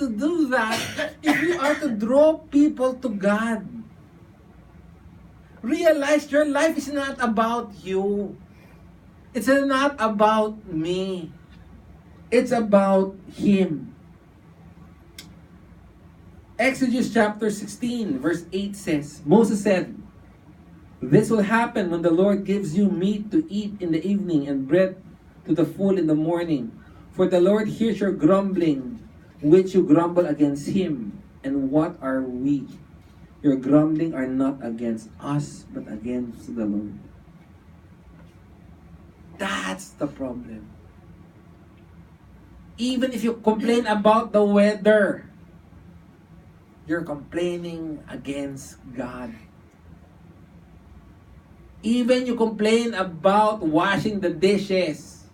to do that if we are to draw people to God. Realize your life is not about you. It's not about me. It's about Him. Exodus chapter 16 verse 8 says, Moses said, "This will happen when the Lord gives you meat to eat in the evening and bread to the full in the morning. For the Lord hears your grumbling, which you grumble against Him. And what are we? Your grumbling are not against us, but against the Lord." That's the problem. Even if you complain about the weather, you're complaining against God. Even you complain about washing the dishes,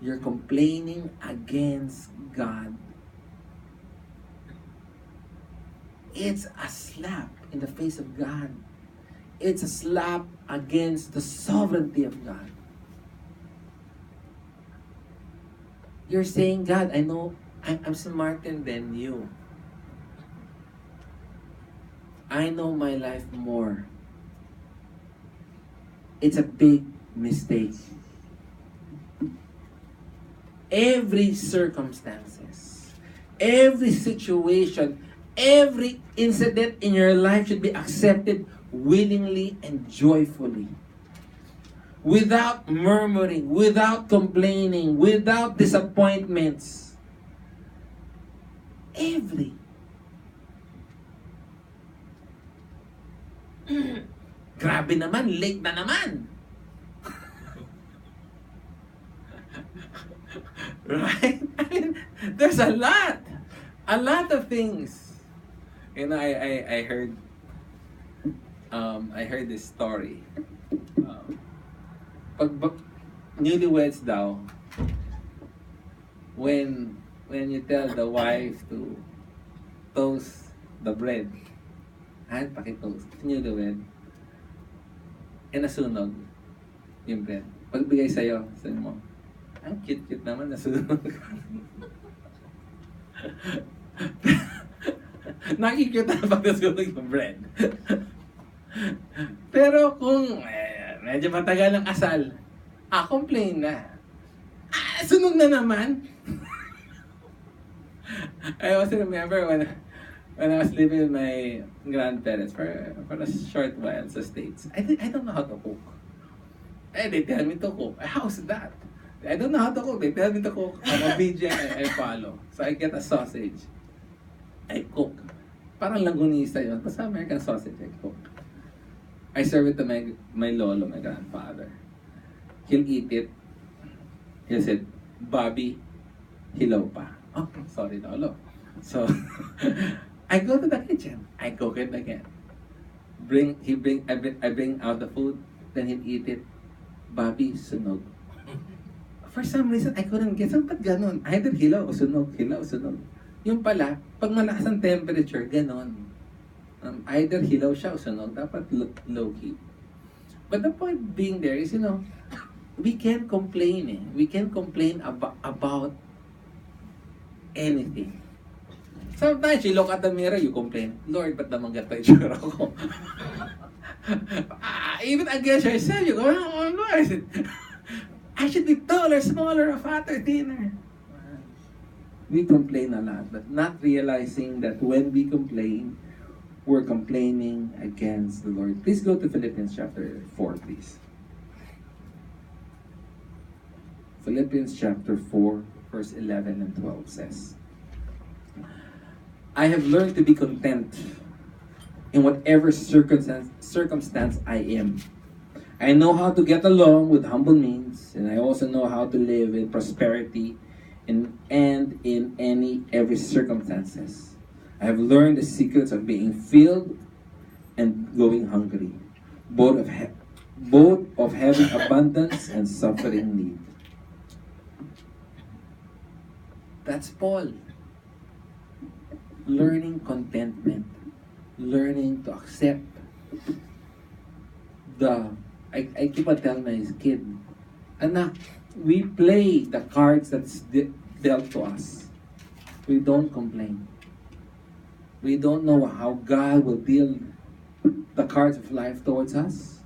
you're complaining against God. It's a slap in the face of God. It's a slap against the sovereignty of God. You're saying, God, I know I'm smarter than you. I know my life more. It's a big mistake. Every circumstances, every situation, every incident in your life should be accepted willingly and joyfully. Without murmuring, without complaining, without disappointments. Every. Grabe naman, late na naman. Right? I mean, there's a lot of things. You know, I heard this story. Pag newlyweds daw, when you tell the wife to toast the bread, pakitoast, newlywed, nasunog yung bread. Pagbigay sa'yo, sabi mo, ang cute-cute naman, nasunog. Nakikita na pag nasunog yung bread. Pero kung medyo matagal ang kasal, complain na. Sunog na naman. I also remember when I was living with my grandparents for a short while sa States. I don't know how to cook. They tell me to cook. How's that? I don't know how to cook. They tell me to cook. I'm obedient, I follow. So I get a sausage. I cook. Parang langgunisa yun. Basta American sausage, I cook. I serve it to my lolo, my grandfather. He'll eat it. He'll say, "Bobby, hilaw pa." Oh, sorry, lolo. So, I go to the kitchen. I cook it again. I bring out the food. Then he'll eat it. "Bobby, sunog." For some reason, I couldn't get it. Ba't ganon? Either hilaw o sunog, hilaw o sunog. Yung pala, pag malakas ang temperature, ganon. Either hilaw siya o sunog. Dapat low heat. But the point being there is, we can't complain. We can't complain about anything. Sometimes you look at the mirror, you complain, "Lord, ba't naman gato yung tsura ko?" Even against yourself, you go, "Oh Lord, I should be taller, smaller, fatter, thinner." We complain a lot, but not realizing that when we complain, we're complaining against the Lord. Please go to Philippians chapter 4, please. Philippians chapter 4, verse 11 and 12 says, "I have learned to be content in whatever circumstance I am. I know how to get along with humble means, and I also know how to live in prosperity and in every circumstances. I have learned the secrets of being filled and going hungry, both of having abundance and suffering need." That's Paul. Learning contentment. Learning to accept I keep on telling my kid, "Anak, we play the cards that's dealt to us. we don't complain. We don't know how God will deal the cards of life towards us.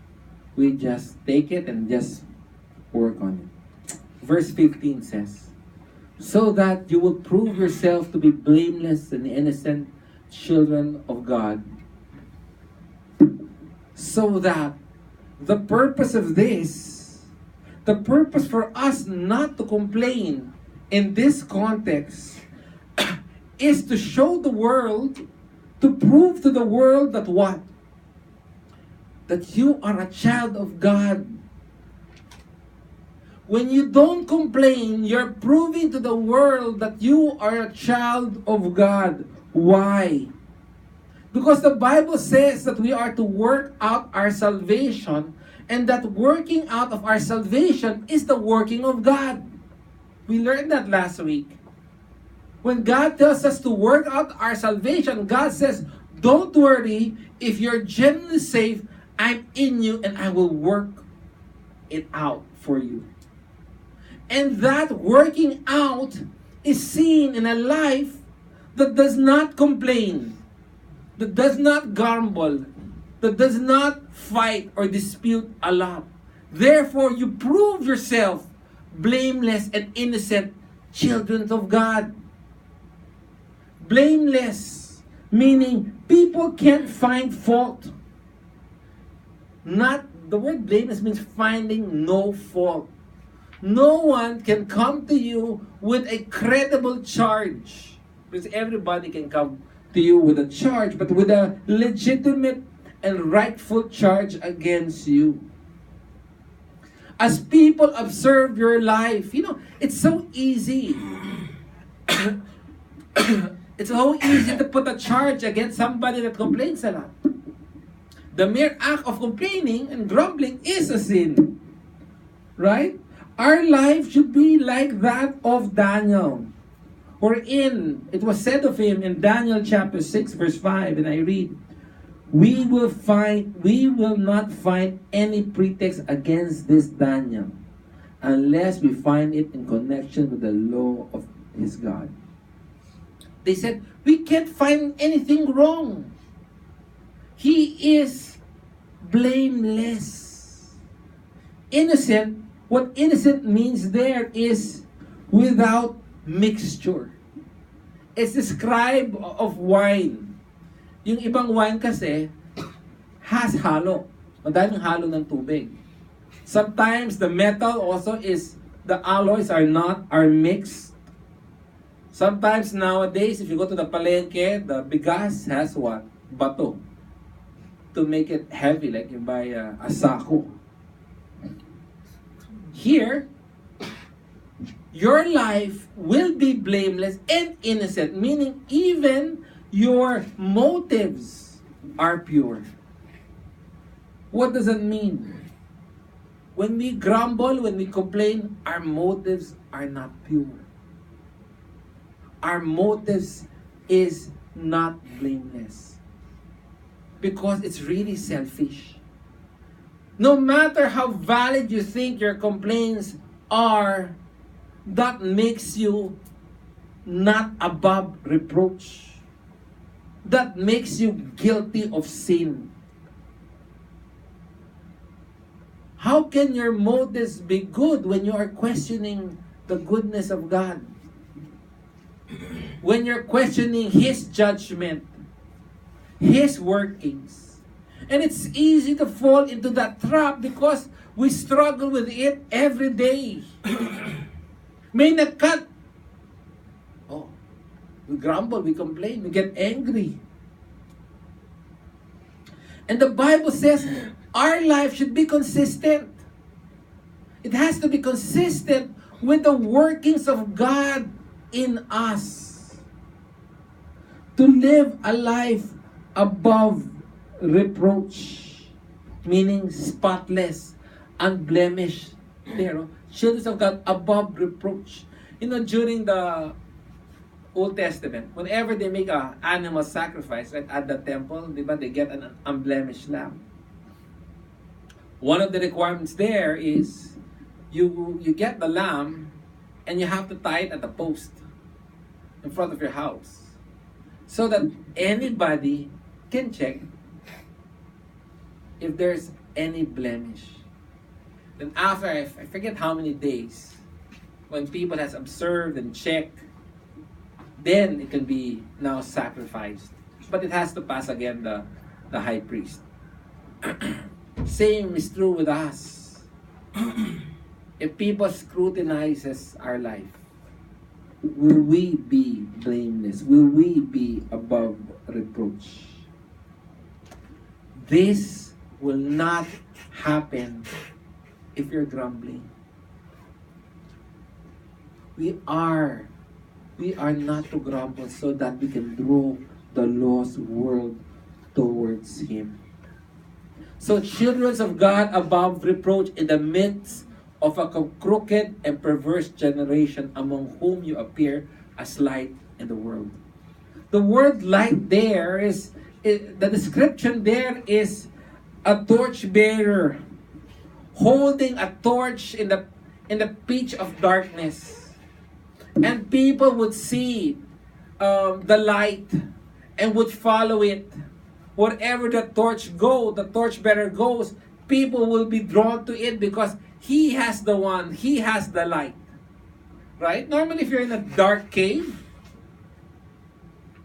We just take it and just work on it. Verse 15 says, so that you will prove yourself to be blameless and innocent children of God. So that the purpose of this, the purpose for us not to complain in this context is to show the world, to prove to the world that what? That you are a child of God. When you don't complain, you're proving to the world that you are a child of God. Why? Because the Bible says that we are to work out our salvation, and that working out of our salvation is the working of God. We learned that last week. When God tells us to work out our salvation, God says, don't worry, if you're genuinely saved, I'm in you and I will work it out for you. And that working out is seen in a life that does not complain, that does not grumble, that does not fight or dispute a lot. Therefore, you prove yourself blameless and innocent children of God. Blameless, meaning people can't find fault. Not, the word blameless means finding no fault. No one can come to you with a credible charge. Because everybody can come to you with a charge, but with a legitimate and rightful charge against you. As people observe your life, it's so easy. It's so easy to put a charge against somebody that complains a lot. The mere act of complaining and grumbling is a sin. Right? Our life should be like that of Daniel. Wherein it was said of him in Daniel chapter 6 verse 5, and I read, we will not find any pretext against this Daniel unless we find it in connection with the law of his God. They said, we can't find anything wrong. He is blameless. Innocent, what innocent means there is without mixture. It's described of wine. Yung ibang wine kasi has halo. Madaling halo ng tubig. Sometimes the metal also is, the alloys are mixed. Sometimes nowadays, if you go to the palengke, the bigas has what? Bato. To make it heavy, like you buy a sako. Here, your life will be blameless and innocent, meaning even your motives are pure. What does that mean? When we grumble, when we complain, our motives are not pure. Our motives is not blameless. Because it's really selfish. No matter how valid you think your complaints are, that makes you not above reproach. That makes you guilty of sin. How can your motives be good when you are questioning the goodness of God? When you're questioning His judgment, His workings. And it's easy to fall into that trap because we struggle with it every day. May nagkat. Oh, we grumble, we complain, we get angry. And the Bible says our life should be consistent. It has to be consistent with the workings of God in us. To live a life above reproach, meaning spotless, unblemished. There, children of God above reproach. During the Old Testament, whenever they make an animal sacrifice, right, at the temple, they get an unblemished lamb. One of the requirements there is you get the lamb and you have to tie it at the post. in front of your house so that anybody can check if there's any blemish. Then after, I forget how many days, when people has observed and checked, then it can be now sacrificed. But it has to pass again the high priest. Same is true with us. If people scrutinizes our life, will we be blameless? Will we be above reproach? This will not happen if you're grumbling. We are not to grumble so that we can draw the lost world towards Him. So children of God above reproach in the midst of a crooked and perverse generation among whom you appear as light in the world. The word light there the description there is a torch bearer holding a torch in the pitch of darkness. And people would see the light and would follow it. Wherever the torch bearer goes, people will be drawn to it because he has the light. Right? Normally if you're in a dark cave,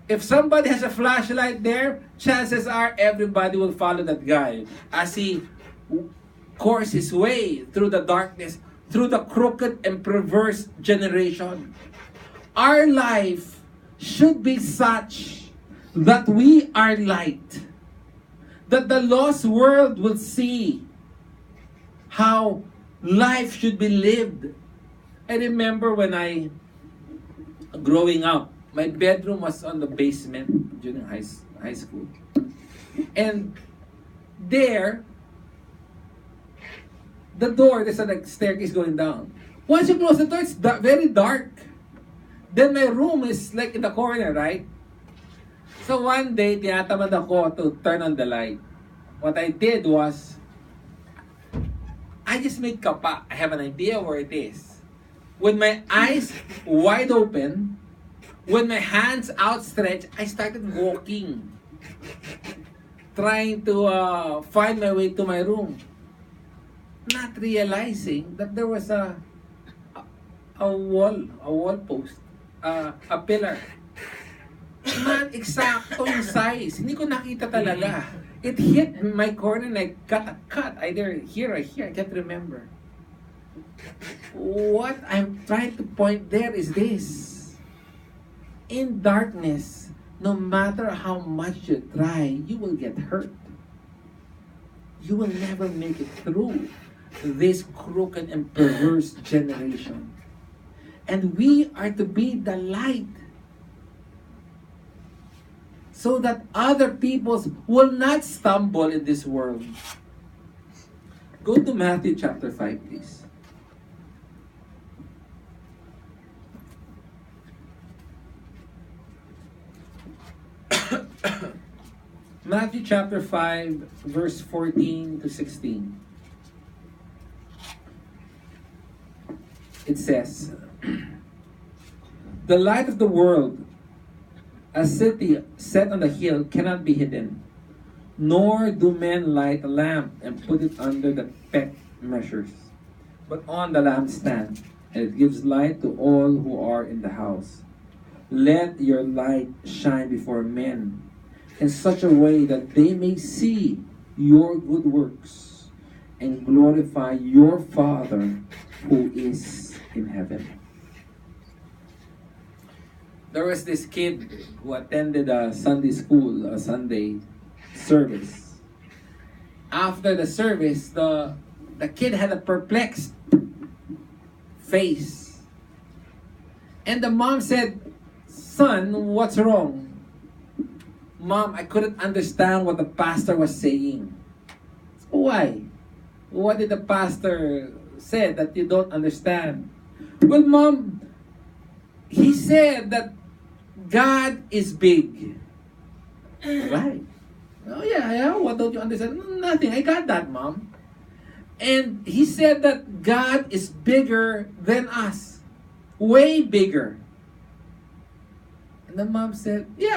if somebody has a flashlight there, chances are everybody will follow that guy as he course his way through the darkness, through the crooked and perverse generation. Our life should be such that we are light, that the lost world will see how life should be lived. I remember when growing up, my bedroom was on the basement during high school. And there, the door, there's a staircase going down. Once you close the door, it's very dark. Then my room is like in the corner, right? So one day, tinatamad ako to turn on the light. What I did was, I just made kapa. I have an idea where it is. With my eyes wide open, with my hands outstretched, I started walking. Trying to find my way to my room. Not realizing that there was a wall post, a pillar. Not exacto yung size. Hindi ko nakita talaga. It hit my corner and I got a cut. Either here or here. I can't remember. What I'm trying to point there is this. In darkness, no matter how much you try, you will get hurt. You will never make it through this crooked and perverse generation. And we are to be the light so that other peoples will not stumble in this world. Go to Matthew chapter 5, please. Matthew chapter 5, verse 14 to 16. It says, "The light of the world, a city set on the hill, cannot be hidden. Nor do men light a lamp and put it under the peck measures, but on the lampstand, and it gives light to all who are in the house. Let your light shine before men in such a way that they may see your good works and glorify your Father who is in heaven." There was this kid who attended a Sunday school, a Sunday service. After the service, the kid had a perplexed face. And the mom said, "Son, what's wrong?" "Mom, I couldn't understand what the pastor was saying." "Why? What did the pastor say that you don't understand?" "Well, Mom, he said that God is big." "Right. Oh yeah, what don't you understand?" "Nothing, I got that, Mom. And he said that God is bigger than us. Way bigger." the mom said, yeah.